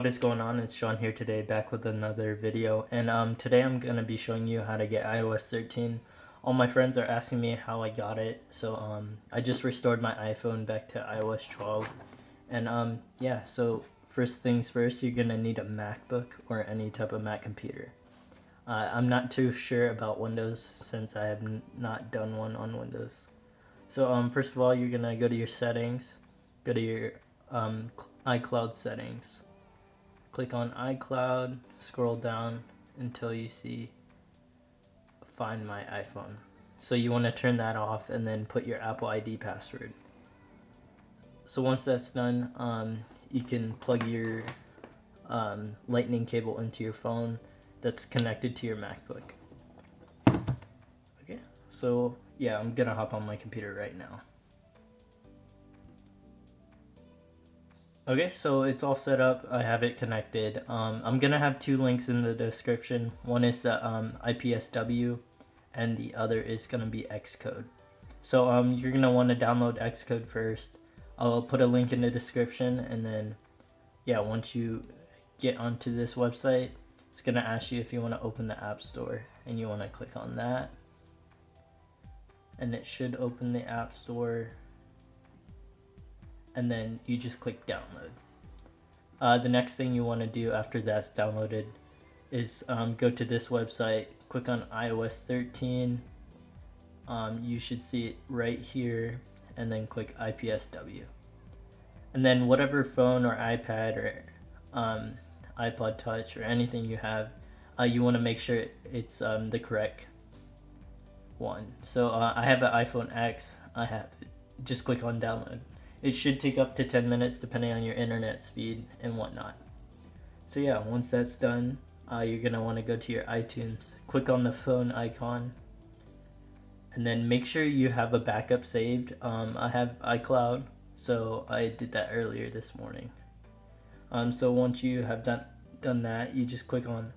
What is going on? It's Sean here today, back with another video, and today I'm gonna be showing you how to get iOS 13. All my friends are asking me how I got it, so I just restored my iPhone back to iOS 12, and yeah. So first things first, you're gonna need a MacBook or any type of Mac computer. I'm not too sure about Windows since I have not done one on Windows. So first of all, you're gonna go to your settings, go to your iCloud settings. Click on iCloud, scroll down until you see Find My iPhone. So you want to turn that off and then put your Apple ID password. So once that's done, you can plug your lightning cable into your phone that's connected to your MacBook. Okay, so yeah, I'm gonna hop on my computer right now. Okay, so it's all set up. I have it connected. I'm gonna have two links in the description. One is the IPSW, and the other is gonna be Xcode. So you're gonna want to download Xcode first. I'll put a link in the description, and then yeah, once you get onto this website, it's gonna ask you if you want to open the App Store, and you want to click on that, and it should open the App Store. And then you just click download. The next thing you want to do after that's downloaded is go to this website, click on iOS 13. You should see it right here, and then click IPSW. And then whatever phone or iPad or iPod Touch or anything you have, you want to make sure it's the correct one. So I have an iPhone X. Just click on download. It should take up to 10 minutes depending on your internet speed and whatnot. So yeah, once that's done, you're going to want to go to your iTunes, click on the phone icon, and then make sure you have a backup saved. I have iCloud, so I did that earlier this morning. So once you have done that, you just click on,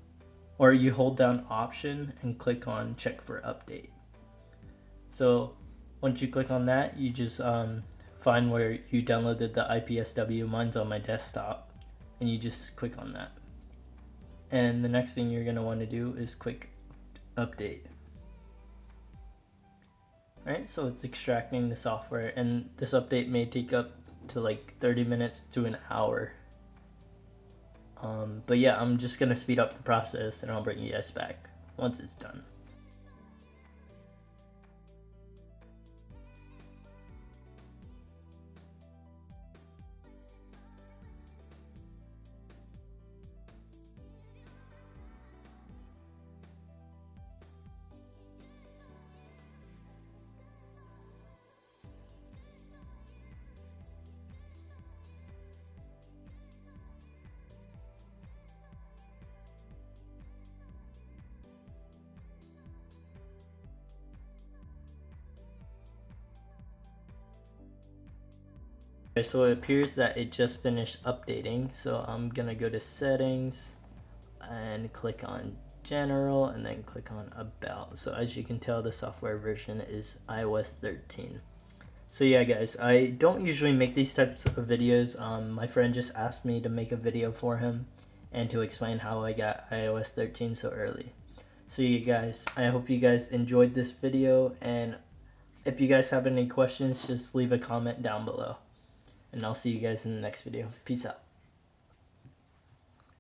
or you hold down Option and click on Check for Update. So once you click on that, you just find where you downloaded the IPSW. Mine's on my desktop, and you just click on that. And the next thing you're going to want to do is click Update. Alright, so it's extracting the software, and this update may take up to like 30 minutes to an hour. But yeah, I'm just going to speed up the process, and I'll bring you guys back once it's done. Okay, so it appears that it just finished updating, so I'm gonna go to settings and click on general and then click on about. So as you can tell, the software version is iOS 13. So yeah guys, I don't usually make these types of videos. My friend just asked me to make a video for him and to explain how I got iOS 13 so early. So you guys, I hope you guys enjoyed this video, and if you guys have any questions, just leave a comment down below. And I'll see you guys in the next video. Peace out.